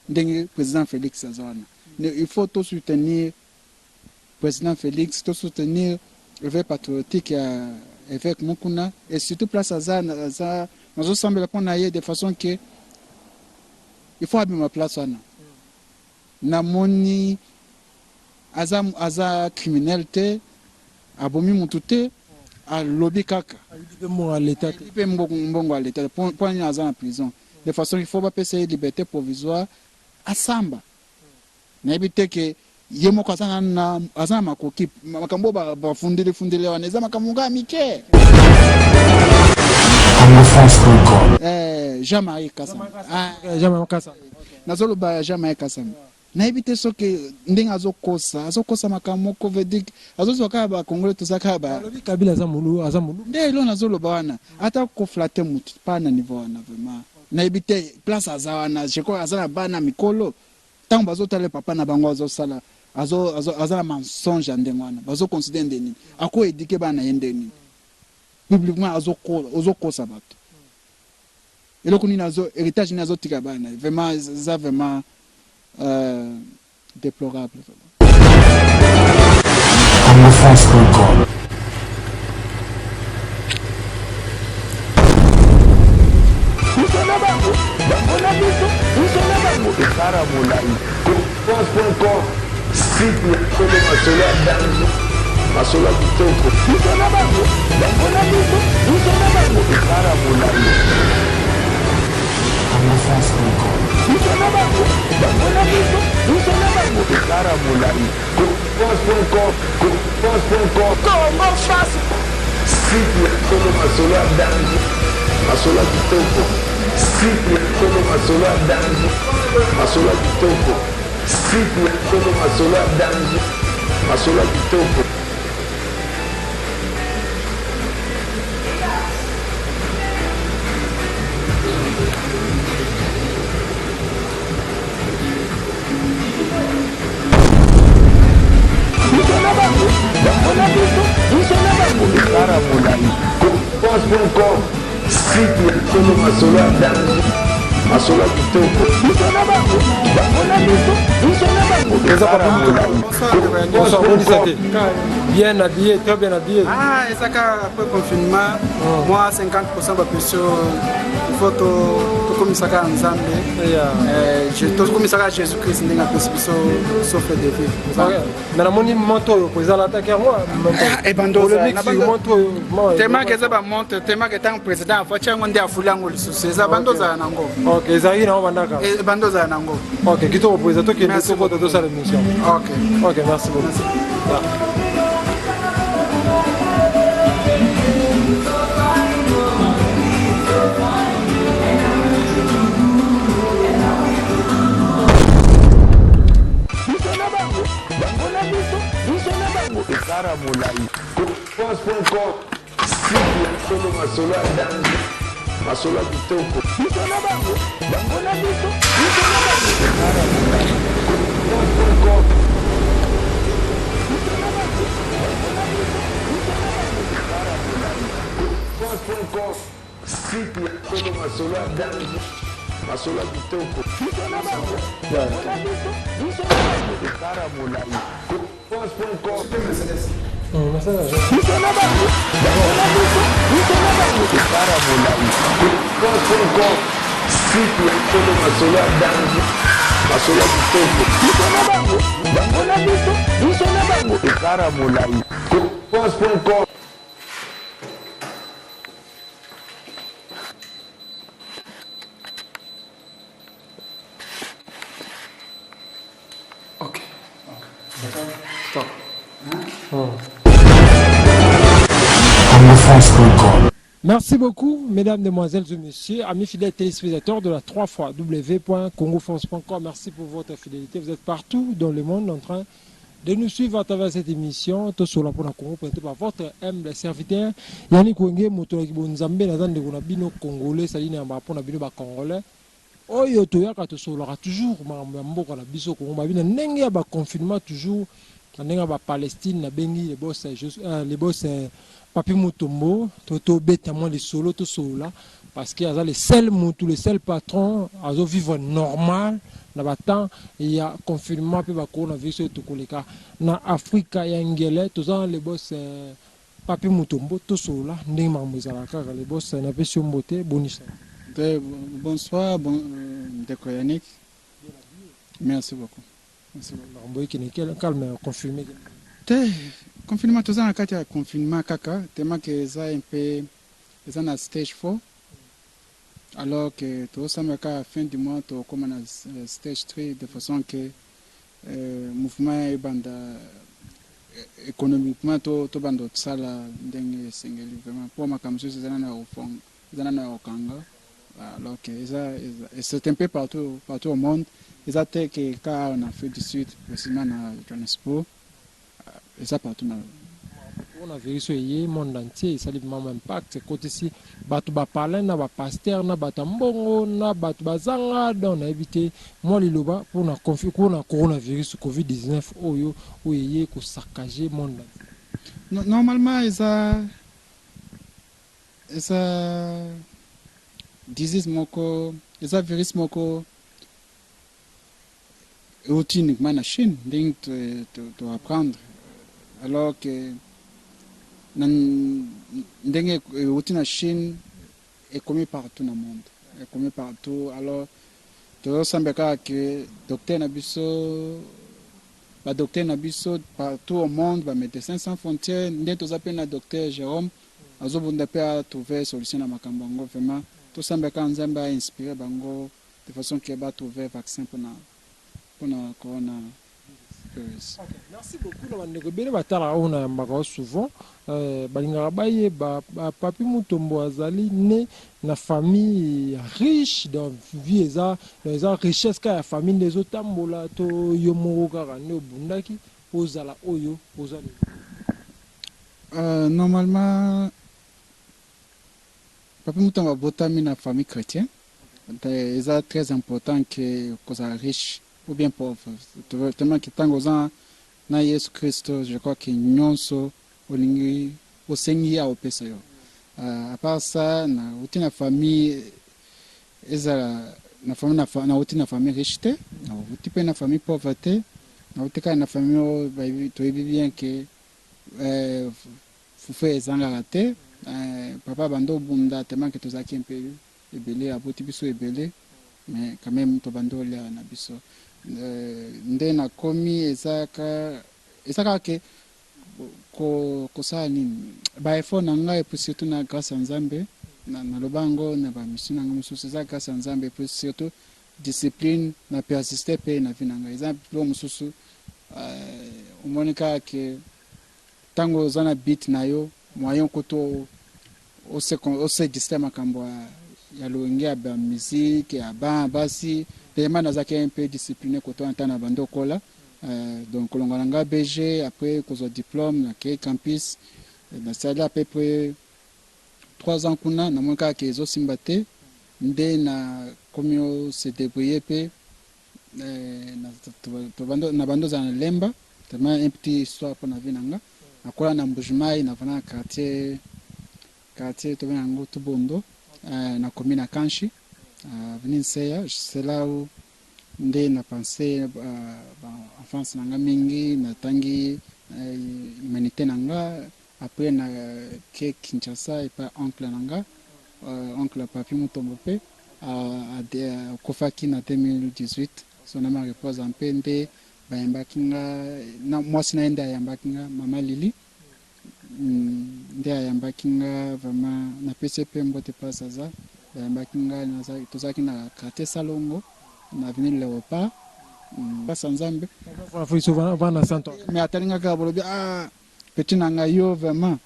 ndenge président Félix azana. Il faut tout soutenir président Félix, tout soutenir l'évêque patriotique évêque Mukuna et surtout place azana nous semble répondre de façon que il faut abîmer ma place wana. Namoni aza criminalité abomi mutute a lobby kaka à l'état pe mbongo à l'état pour aza en prison de façon il faut pas payer liberté provisoire à samba na ebite ke yemo kwa sana aza makoki makambo ba fundele wana eza makamunga mike Jean-Marie Kassam Jean-Marie Kassam nazolo ba Jean-Marie Kassam na ebite soki ndenge azokosa makambo ko vedik azozoka ba Congolais tozaka ba Kabila azamulu nde lo nazolo ba wana ata ko flatter mutu pa na niveau wana vraiment na ebite place azawana je crois azana bana mikolo tant bazotala papa na bango azosala azana mensonge ndenge wana bazoconsidérer ndeni ako éduquer bana yendeni publiquement azokosa bato eloko nini héritage ni azotika bana vraiment ça vraiment déplorable. Bien habillé, très bien habillé. Ah, et ça après confinement, moi 50% de personnes, il faut tout comme ça en Zambie. Je tout comme ça Jésus-Christ n'est pas possible sauf de vivre. Mais la monnaie monte au président l'attaque à moi. Et bandoza, tellement que ça va monter, tellement que tant président faut tiens on dit à Fulango le souci, ça bandoza nango. OK, ça y est na bandaka. Et bandoza nango. OK, qui te représente qui est de sa émission. OK. OK, merci beaucoup. OK. Merci beaucoup, mesdames, demoiselles et messieurs, amis fidèles téléspectateurs de la 3xw.congofrance.com. Merci pour votre fidélité. Vous êtes partout dans le monde en train de nous suivre à travers cette émission. Tout sur la pour la Congo, présenté par votre humble serviteur Yannick Wenge, Motola Kibonzambe, Nazan de Gonabino Congolais, Saline Ambapon, Abino Congolais. Oyo toyaka tosolaka toujours mboka na biso Congo babina ndenge ya ba confinement toujours ndenge ba Palestine na bengi les boss Papi Mutombo toto beta moi les solo to sola parce qu'il y a le seul mutu le seul patron azo vivre normal na batemps ya confinement mpe bacoronavirus oyo tokoleka na afrika ya ngele toza na lebos papi mutombo tosolola ndenge makambo ezalaka kaka lebos napesi yo mbote bonisa. Bonsoir, Ndeko Yannick. Merci beaucoup. makambo ekene calme confirmé te confinement toza na kati ya confinement kaka tellement que eza un peu eza na stage 4 alors que tozosambaka fin du mois tokóma na stage 3 de façon que mouvement ebanda économiquement tobanda kosala ndenge esengeli vraiment mpo makambo mosusu eza na kokanga alors que c'est un peu partout au monde eza te ke ka en Afrique du Sud précisément na Johannesburg eza partout na coronavirus eye monde entier esali vraiment impact côté si bato bapale na bapaster na bato mbongo na bato bazanga donc nayebi te mwa liloba mpona coronavirus covid-19 oyo eye kosakage monde entier. Normalement eza disease moko eza virus moko outil uniquement na Chine ndenge to apprendre alors que ndenge outil na Chine est commis partout dans le monde est commis partout alors tozosambeka que docteur na biso partout au monde ba médecins sans frontières ndenge tozape na docteur Jérôme azobunda mpe atrouver solution na makambo yango vraiment tosambeka nzambe ainspiré bango de façon que batrouver vaccin mpona corona virus. Okay, merci beaucoup na bandeko ebele batalaka oyo nayambaka souvent balingaka bayeba papi mutombo azali ne na famille riche donc vie eza richesse ka ya famille nde ezotambola to yo moko kaka nde obundaki ozala oyo ozali normalement papi mutombo abotami na famille chrétienne eza très important que kozala riche ou bien pauvre tellement que ntango oza na Yesu Kristo je crois que nyonso olingi osengi ya opesa yo à part ça na uti na famille ezala na uti na famille riche te na uti pe na famille pauvre te na uti kaka na famille oyo toyebi bien que fufu ezangaka te papa bando obunda tellement que tozalaki mpe ebele aboti biso ebele mais quand même tobanda olia na biso nde nakomi eza kaka ke kosala nini baeffort na ngai epuis surtout na grâce ya nzambe naloba yango na bamission na ngai mosusu eza grâce ya nzambe epuis surtout discipline na persiste mpe na vie na ngai eza bilo mosusu omoni kaka ke ntango oza na bit na yo moyen koto ose distre makambo ya loenge ya bamusike ya basi vraiment nazalaki un peu discipliné koto na ntango na bando okola donc kolonga na nga BG après kozwa diplôme nakei campus nasali à peu près 3 ans kuna namoni kaka ke ezosimba te nde nakomi ose débrouiller mpe na bando ozala na lemba tellement un petit histoire mpo na vie na nga nakola na mbujimai navana na quartier tobena yango tubondo nakomi na kanshi avenue Nseya c'est là où nde na pensé enfance na nga mingi natangi humanité na nga après na ke Kinshasa epa oncle na nga oncle papi mutombo mpe akofaki na 2018 son nama repose mpe nde bayambaki nga mwasi na ye nde ayambaki nga mama Lili nde ayambaki nga vraiment napesi mpe mbote place aza bayambaki nga tozalaki na quartier Salongo na avenue Léopard basa nzambe mais atalinga kaka bolobi petit na nga yo vraiment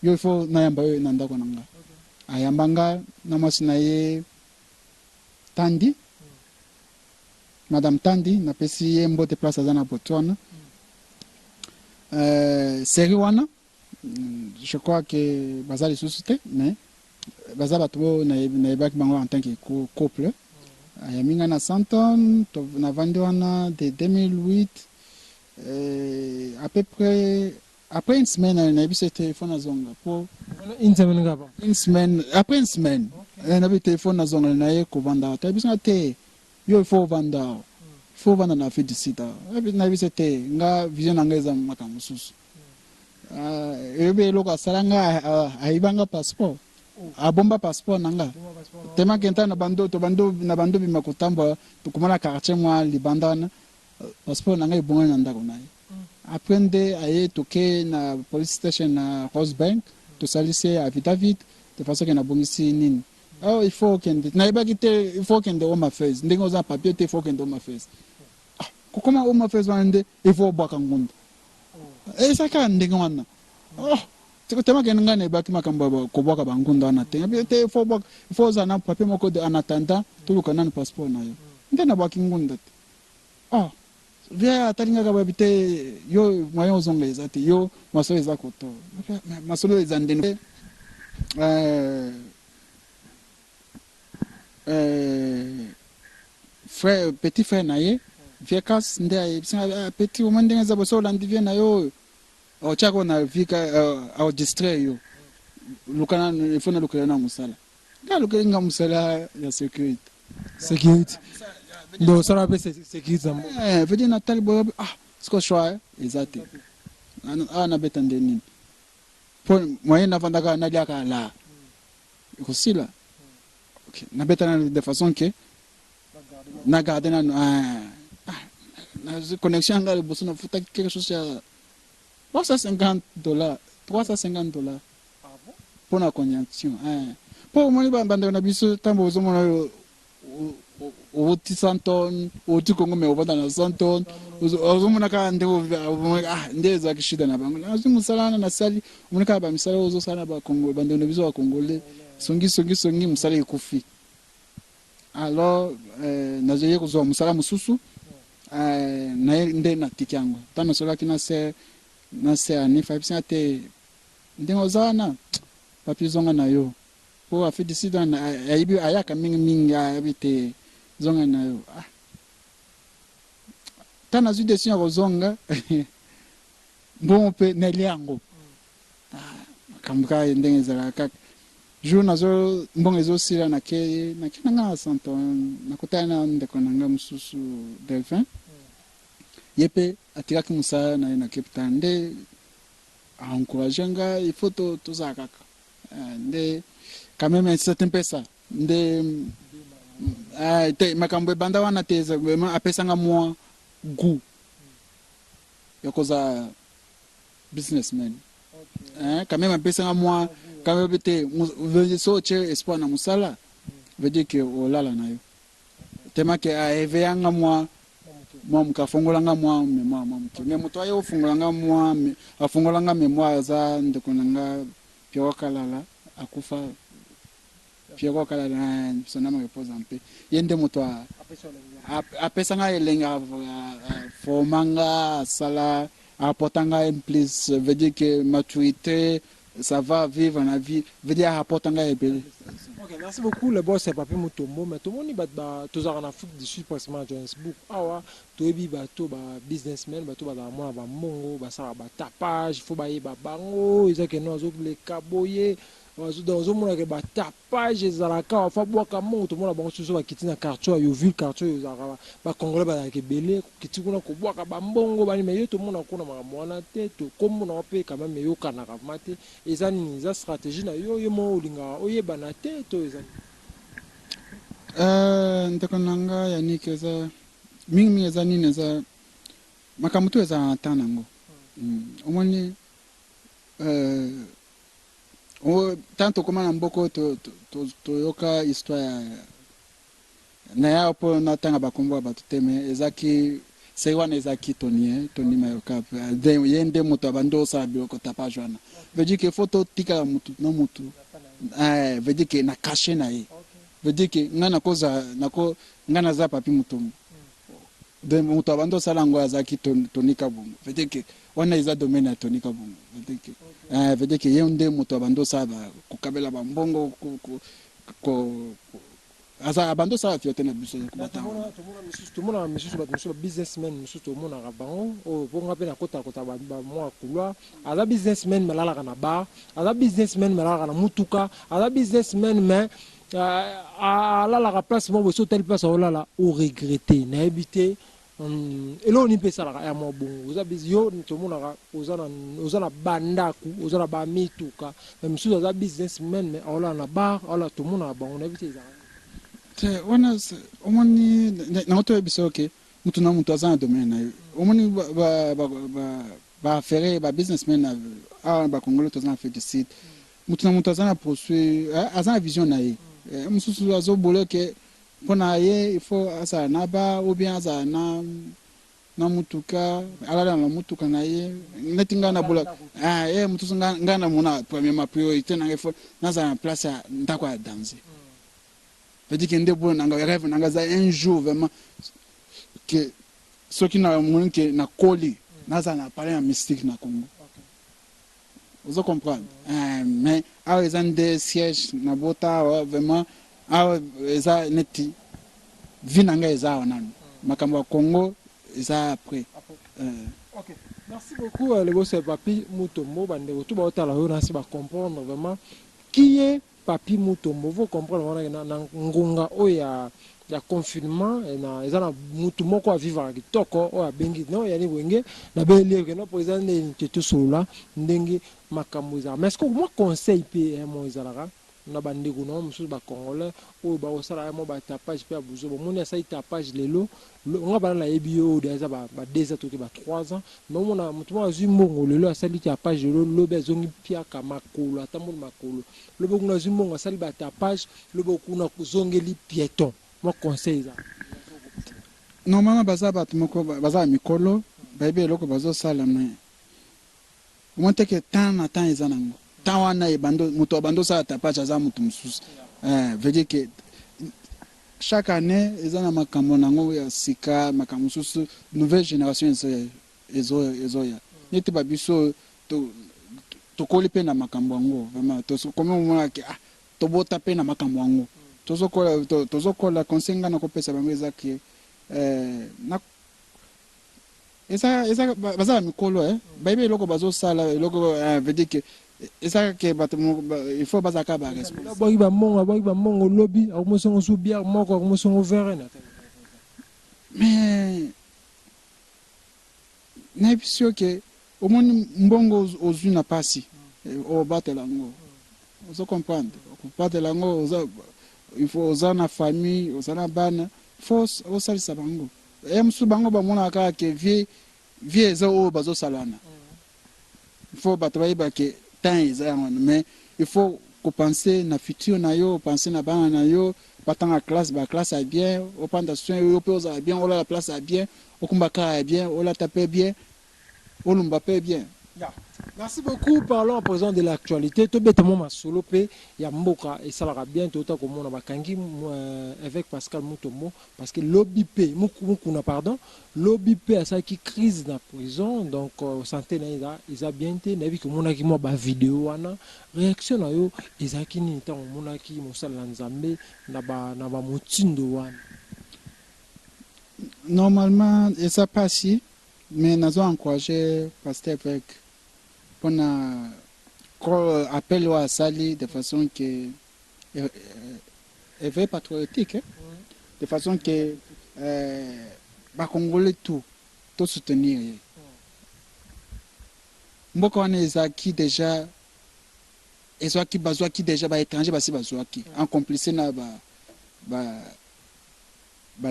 yo il faut nayamba yo na ndako na nga ayamba nga na mwasi na ye Tandi madame Tandi napesi ye mbote place aza na Botswana série wana je crois que baza lisusu te mais baza bato oyo nayebaki bango en tant que couple ayambi nga na Santon navandi wana de 2008 à peu près après une semaine nayebi se téléphone nazonga po une semaine après une semaine nayebi téléphone nazonga na ye kovanda awa toyebi songa te yo il faut ovanda awa faut vendre na fait d'ici ta na bi c'était nga vision na ngeza makambo susu ebe loka salanga aibanga passeport abomba passeport nanga tema kenta na bando na bando bi makutamba tukumana quartier mwa libandana passeport nanga ibonga na ndako naye aprende aye toke na police station na Rosebank to salise affidavit de façon que na bongisi nini il faut kende na ibaki te il faut kende home affairs ndenge oza papier te il faut kende home affairs comment home affairs wande il faut bwaka ngunda saka ndenge wana tema kende ngane ibaki makambo ko bwaka bangunda wana te te il faut za na papier moko de en attendant to lukana na passeport na yo ndena bwaki ngunda te via atalinga ka babite yo moyen ozonga ezate yo masolo ezakoto masolo ezandene frère petit frère naye viekas nde petit moment ndenge za boso landi vie na yo o chako na vika au distrait yo lukana ifona lukana na musala nga lukana musala ya sécurité donc ça rappelle sécurité veut dire Nathalie boyo siko choix exact na betande nini pour moyen navandaka na liaka la kusila OK na betana de façon que na garder na connexion nga le bosso na futa quelque chose ya $350 $350 pour la connexion pour moi banda na biso tambo zo mona o 100 tonnes o Congo me ovanda na 100 tonnes ozo mona ka ndeza kishida na bango azu musalana na sali mona ka ba misala ozo sala ba Congo banda na biso wa Congolais songi musala ikufi alors nazoye kuzo musala mususu na nde na tikango tano sola kina se ani 5% te ndengo zana papi zonga na yo po afi disida na aibi ayaka mingi abite zonga na yo tana zu desien rozonga bon pe neliango kambuka ndenge zala kaka jour nazo mbongo ezo sila na ke nanga santo na kotana ndeko nanga mususu Delphin yepe atikaki musala na Cape Town nde encourager nga il faut to za kaka nde quand même un certain pesa nde te makambo banda wana teza apesa nga moi goût yakoza businessman quand même apesa nga moi quand même te so che espoir na musala veut dire que olala na yo tema ke eveyanga moi mukafungolanga moi mémoire mais moto ayo fungolanga moi afungolanga mémoire za ndeko nanga Pierre Kalala akufa Pierre Kalala sonama repose un peu yende moto apesa nga elenga formanga sala apportanga en plus veut dire que maturité ça va vivre la vie veut dire apportanga ebele. OK, merci beaucoup le boss c'est papi Mutombo mais tout le monde ni ba tozara na Afrique du Sud pratiquement Johannesburg awa toyebi bato ba businessmen bato ba mona ba mongo ba sala ba tapage faut ba yeba bango ezake no zo le kaboye ozo mona ke ba tapage ezalaka fa bwaka mongo to mona bango suso ba kitina quartier yo ville quartier yo zara ba congolais ba ke belé kitikuna ko bwaka ba mbongo ba ni me yo to mona ko na mwana te to comme na pe quand même yo kana ka mate ezani ni za stratégie na yo mo ulinga oyeba na te to ezani ndeko nanga yanike za mingi ezani neza makamutu eza tanango omoni tanto koma na mboko to yoka histoire na ya po na tanga bakombo bato teme ezaki sei wana ezaki toni mayoka de yende moto abando sa biloko tapage wana veut dire que photo tika mutu na mutu veut dire que na caché na ye veut dire que ngana koza nako ngana za papi mutombo de moto abando sala ngo azaki tonika bongo veut dire que wana eza domaine ya tonika bongo veut dire que yende moto abando sala kokabela bambongo ko asa abando sala fiote na biso ko bata tomona misusu bato misusu businessmen misusu tomona bango o bonga pe na kota ba mwa kulwa aza businessmen malala kana ba aza businessmen malala kana mutuka aza businessmen mais alala ka place mo so tel place olala o regretter na habiter eloko nini mpe esalaka ya mwa bongo oza bizi yo tomonaka oza na bandaku oza na bamituka me mosusu aza businessman me aolala na bar aolala tomonaka bango na yebi te ezalaka te wana omoni nango toyebisa oke mutu na mutu aza na domaine na ye omoni baaffaire babusinessman awa bakongolo toza na fait de site mutu na mutu aza na poursuit aza na vision na ye mosusu azobola oke mpo na ye il faut azala na ba ou bien azala na mutuka alala na mutuka na ye neti ngai nabola ye mosusu ngai namona premièrement priorité nanga ifo nazala na place ya ndako ya danger veut dire que nde bola nanga rêve nanga za un jour vraiment que soki na moni ke na koli nazala na parler na mystique na Congo vous comprendre mais awa eza nde siège na bota awa vraiment awa eza neti vi na ngai eza awa nano makambo ya Congo eza après ok merci beaucoup le boss Papi Mutombo bandeko tout baotala oyo nasi comprendre vraiment qui est Papi Mutombo vous comprendre wana na ngonga oyo ya confinement na eza na mutu moko a vivre kitoko oyo abengi no yani wenge na beli ke no président ne teto solo ndenge makambo za mais est-ce que moi conseil pe mo ezalaka na bandeko na mosusu ba congolais oyo ba osala mo ba tapage pe abuzo bo moni asa tapage lelo nga bana na yebi yo déjà ba 2 ans to ke ba 3 ans mais mona mutu mo azwi mbongo lelo asali tapage lelo lobe zongi pia ka makolo atambo makolo lobe kuna azwi mbongo asali ba tapage lobe kuna kuzongeli piéton moi conseil ça normalement baza bato moko baza mikolo bayebi eloko bazosala mais omoi teke temps na temps eza nango temps wana moto abando osala tapage aza moto mosusu veut dire que chaque année eza na makambo nango ya sika makambo mosusu nouvelle génération ezoya neti babiso tokoli mpe na makambo yango vraiment tokomi omonaki tobota mpe na makambo yango tozokola conseil nga na kopesa bango eza ke eza baza mikolo bayebi eloko bazosala eloko veut dire que eza ke bato il faut bazaka ba responsable baki bamongo lobi akomosongo su bière moko akomosongo verre na mais nayebi si oke omoni mbongo ozwi na pasi obatela yango ozo comprendre obatela yango il faut oza na famille oza na bana faut osalisa bango mosusu bango bamonaka kaka ke vie eza oyo bazosalana il faut bato bayeba ke temps eza yango mais il faut kopense na futur na yo opense na bana na yo batanga classe ya bien opanda soin yo mpe ozala bien olala place ya bien okumba kaka ya bien olata mpe bien olumba mpe bien. Merci beaucoup. Parlons à présent de l'actualité. Tout bêtement, ma solo pe ya mboka et ça va bien tout comme on a bakangi avec Pascal Mutombo parce que lobby pe mukuna pardon lobby pe a ça qui crise dans prison donc santé na ils a bien été na vi que mona ki mo ba vidéo wana réaction na yo ezaki ni tant mona ki mo sala nzambe na ba mutindo wana normalement et ça passe mais nous avons encouragé pasteur avec pour appel à Sali de façon que éveil patriotique de façon que ba Congolais tout soutenir mboka wana ezaki déjà ezwaki bazwaki déjà ba étranger basi bazwaki en complice na ba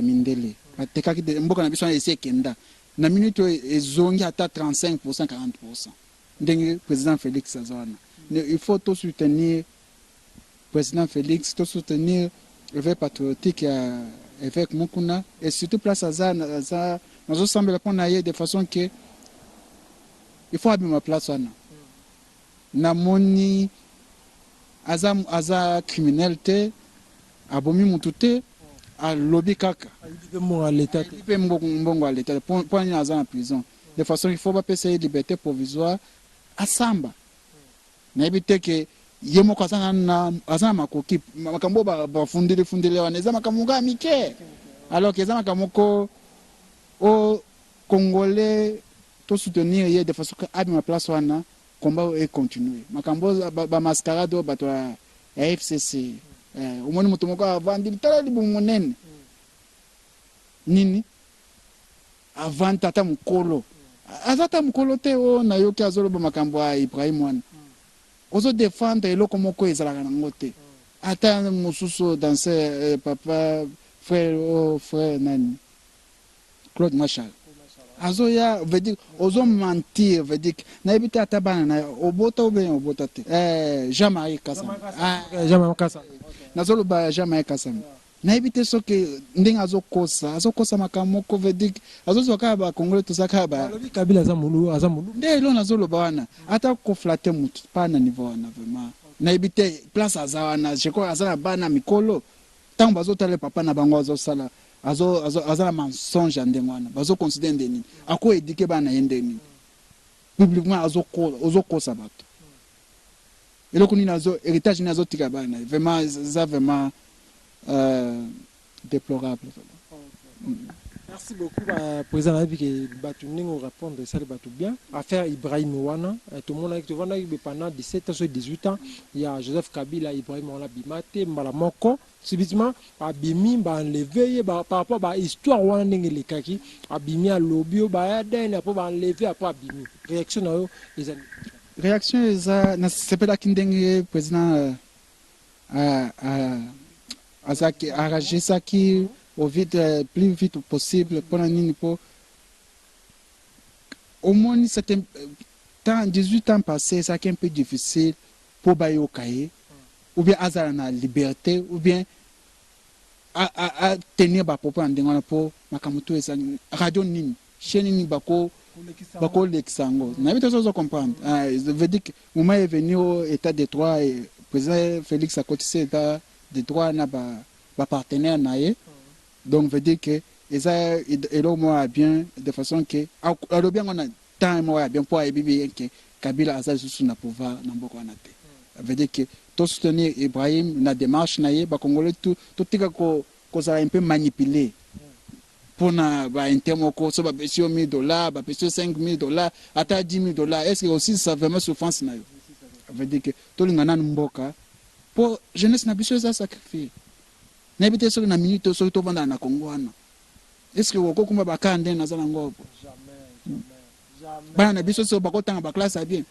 mindele batekaki mboka na biso na esi ekenda na minute ezongi ata 35% 40%. Le président Félix Azana. Il faut tout soutenir le président Félix, tout soutenir l'évêque patriotique avec Mukuna et surtout place Azana. Nous semble qu'on aille de façon que il faut abîmer ma place. Namoni Aza criminalité, abomi mutute, à lobby kaka. Il peut à l'État. Il peut m'bongo à l'État. Pour Aza en prison. De façon il faut pas payer liberté provisoire. Asamba na ebite ke yemo kwa sana azana makoki makambo ba fundile wana eza makambo ga mike alors que eza makambo ko au congolais to soutenir ye de façon que abi ma place wana combat et continuer makambo ba mascarade ba to FCC omoni mutu moko avandi tala libu monene nini avant tata mukolo azata mukolo te o na yoki azoloba makambo ya Ibrahim wana ozo défendre eloko moko ezalaka nango te ata mosusu dans papa frère nani Claude Machal azoya veut dire ozo mentir veut dire na ebite ata bana na obota obota te Jean-Marie Kassam Jean-Marie Kassam nazoloba Jean-Marie Kassam na ebite soki ndenge azokosa makambo moko veut dire azozwaka ba Congolais tozaka ba Kabila azamulu nde elo nazoloba wana ata koflate mutu pa na niveau wana vraiment na ebite place aza wana je crois aza na bana mikolo ntango bazotala papa na bango azosala aza na mensonge ya ndenge wana bazoconsidere nde nini akoedike bana ye nde nini publiquement azokosa bato eloko nini héritage nini azotika bana vraiment eza vraiment déplorable. Merci beaucoup, président Nabi, que Batu Ningo répondre ça les Batu bien. Affaire Ibrahim Wana, tout le monde a pendant 17 ans, 18 ans, il y a Joseph Kabila, Ibrahim Wana Bimate, Malamoko, subitement, Abimi, enlevé, par rapport à l'histoire Wana Ningeli Kaki, Abimi à l'obio, Bayaden, après enlevé, après Abimi. Réaction à eux, réaction, c'est pas la Kindeng, président arranger ça qui au plus vite possible pour au moins c'était 18 ans passés ça qui est un peu difficile pour bayo kaye ou bien azar na liberté ou bien à tenir ba propos ndengana pour makamuto esa radio nini chaîne nini bako l'exango na bito so comprendre je veux dire que moment est venu au état de droit et président Félix a cotisé de droit na ba partenaire naie donc veut dire que ça et là moi bien de façon que alors bien on a temps moi bien pour bibi que Kabila a sous na pouvoir na mboko na te veut dire que tout soutenir Ibrahim na démarche naie ba congolais tout tika ko ça un peu manipulé pour na ba intermo ko so ba pesio $1000 ba pesio $5000 ata $10,000 est-ce que aussi ça vraiment souffrance na yo veut dire que tout lingana mboka pour jeunesse na biso za sacrifier na ebite so na minute so to vanda na Congo wana est-ce que woko kuma bakande na zana ngobo jamais bana na biso so bakotanga ba classe a bien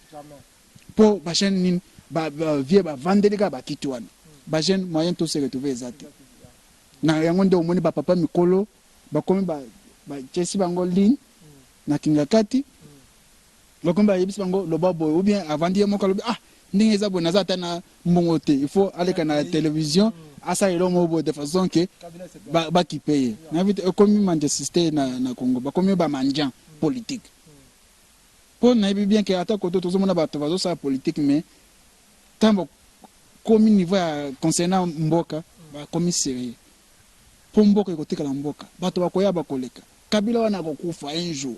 pour ba chaîne nini ba vie ba vandelika ba kitu wana ba jeune moyen to se retrouver ezate na yango nde omoni ba papa mikolo ba komi ba chesi bango ligne na kingakati lokomba yebisi bango lobabo ou bien avant dire moko lobi ndenge eza bona za tana mbongo te il faut aller kana la télévision asa elo mo de façon que ba qui paye na vite comme Manchester na Congo ba comme ba manjan politique pour na bien que ata koto to mona ba to bazo sa politique mais tambo comme niveau concernant mboka ba comme sérieux pour mboka ko tikala mboka bato bakoya bakoleka Kabila wana ko kufa un jour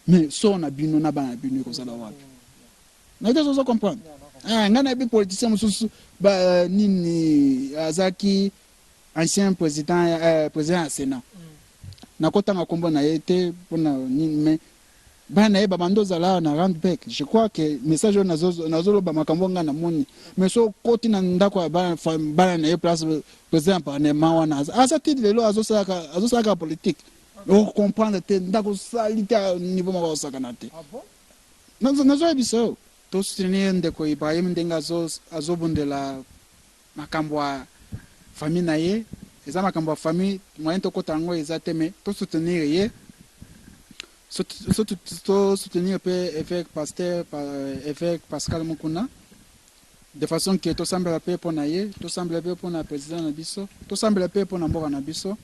mais so na bino na ba bino ko sala wapi na ito so comprendre ngana bi politicien mususu ba nini azaki ancien président président Sénat na kotanga kombo na yete pona nini mais bana eba bandoza la na Randbeck je crois que message nazo ba makambo ngana moni mais so koti na ndako bana na place président parlement wana asa titre lelo azosaka politique on comprendre te ndako salite niveau moko osakana te nazo ebiso to soutenir ndeko Ibrahim ndenga azobundela makambo ya famille na ye eza makambo ya famille moyen to kotango eza te mais to soutenir ye to soutenir pe évêque pasteur évêque Pascal Mukuna de façon que to sambela pe pona ye to sambela pe pona président na biso to sambela pe pona mboka na biso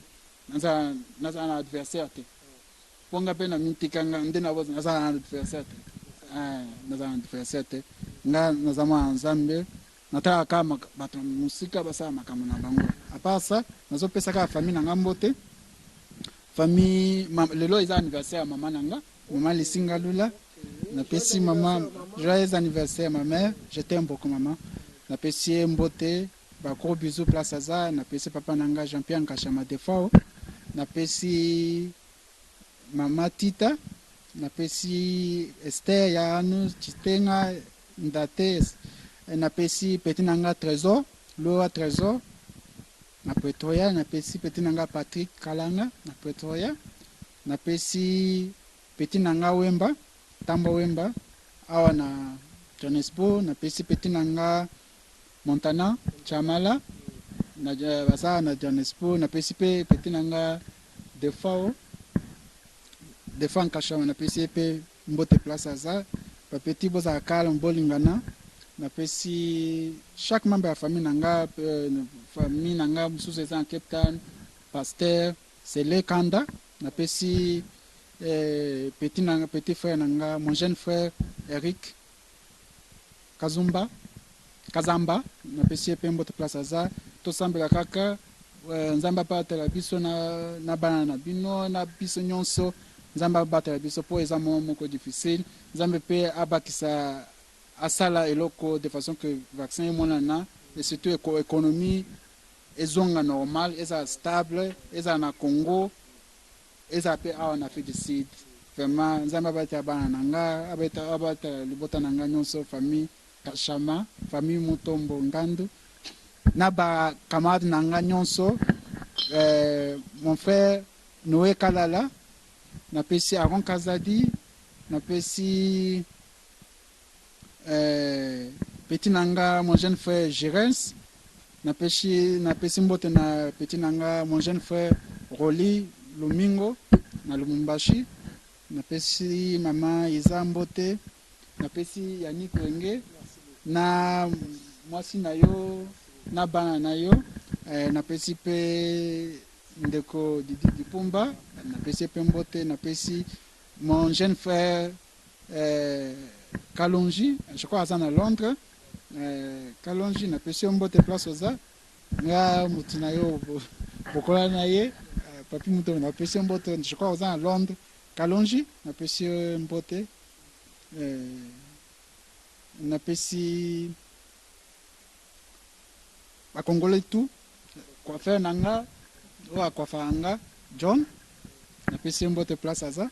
naza na adversaire te ponga pe na mitikanga ndena boza naza na adversaire te naza na adversaire te nga naza mwa nzambe nataka kama bato musika basala makambo na bango apa ça nazopesa ka famille na ngambo te famille lelo eza anniversaire ya mama nanga mama Lisinga Lula napesi mama joyeux anniversaire ma mère je t'aime beaucoup maman napesi mbote ba gros bisous place aza napesi papa nanga Jean-Pierre Nkashama Defao napesi mama Tita napesi Esther Yanu Chitenga Ndate napesi petit nanga Trésor Loa Trésor na Pretoria napesi petit nanga Patrick Kalanga na Pretoria napesi petit nanga Wemba Tamba Wemba awa na Johannesburg, napesi petit nanga Montana Chamala na baza na Johannesburg, napesi pe petit nanga Defao Nkashama, napesi pe mbote place aza papeti boza kala mbolingana, napesi chaque membre ya famille nanga mususu eza en Cape Town, Pasteur Sele Kanda, napesi petit frère nanga, mon jeune frère Eric Kazamba, napesi pe mbote place aza tosambela kaka nzamba batela biso na bana na bino na biso nyonso, nzamba batela biso po eza moko difficile, nzambe pe abakisa asala eloko de façon que vaccin emonana et surtout économie ezonga normal, eza stable, eza na Congo, eza pe awa na Afrique du Sud. Vraiment nzamba batela bana nanga abata libota nanga nyonso, famille Kashama, famille Mutombo Ngandu na ba camarade nanga nyonso, mon frère Noé Kalala, napesi Aaron Kazadi, napesi petit nanga mon jeune frère Jerens, napesi mbote na petit nanga mon jeune frère Roli Lumingo na Lumumbashi, napesi mama Iza mbote, napesi Yannick Wenge na mwasi na yo na bana na yo, napesi pe ndeko Didi Dipumba, napesi pe mbote, napesi mon jeune frère Kalonji, je crois à Londres, Kalonji, napesi mbote place oza nga mutu na yo bokola na ye papi mutu, napesi mbote, je crois à Londres, Kalonji, napesi mbote, napesi bakongole tout coiffeur nanga oa coiffanga John, napesi mbote place aza,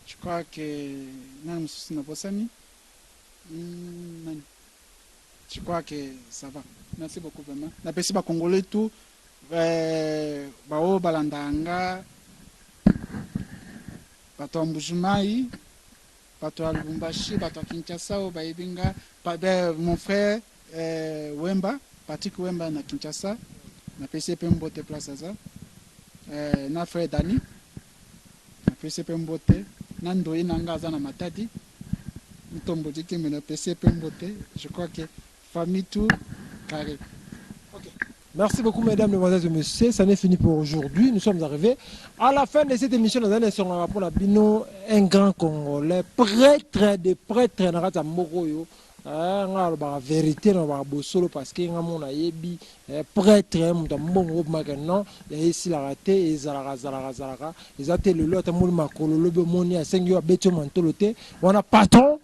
je crois que nani mususu na bosani je crois que ça va, merci beaucoup vraiment, napesi bakongole tout bao balandanga bato ya Mbujimai, bato ya Lubumbashi, bato ya Kinshasa o baibinga, mon frère Wemba, Patrick Wemba na Kinshasa, napesi pe mbote place aza, na frère Dani, napesi pe mbote, na Ndoyi nanga aza na Matadi, Mutombo Dikimbe, napesi pe mbote, je crois que famille tout carré. Merci beaucoup, mesdames, mesdemoiselles et messieurs. Ça n'est fini pour aujourd'hui. Nous sommes arrivés à la fin de cette émission. Nous allons pour la Bino, un grand Congolais, prêtre de prêtre, Narata Moroyo. La vérité, on va bosolo parce que mon ayebi prêtre, mon maintenant, ici la raté, et zara, ils ont été le lot, mon makolo, le bomoni, à 5 jours, béton mantoloté. On a patron.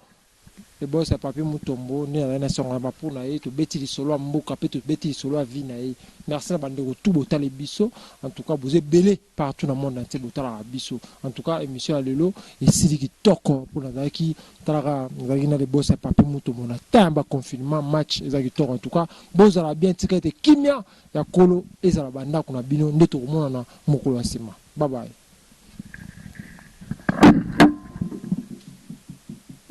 Le boss a papier Mutombo, né à la nation à Mapunae, to bêtis solo à Mboka, to bêtis solo à Vinae. Merci à Bandego, tout botal et bisso. En tout cas, vous êtes belé partout dans le monde entier, botal à bisso. En tout cas, émission à l'élo, et si qui toko pour la qui, Tara, les boss à papier Mutombo, on a tamba confinement, match, et Zagito. En tout cas, boss à la bien ticket, kimia, ya kolo, et à la banda qu'on a bino, neto, mon mokolo asima. Bye bye.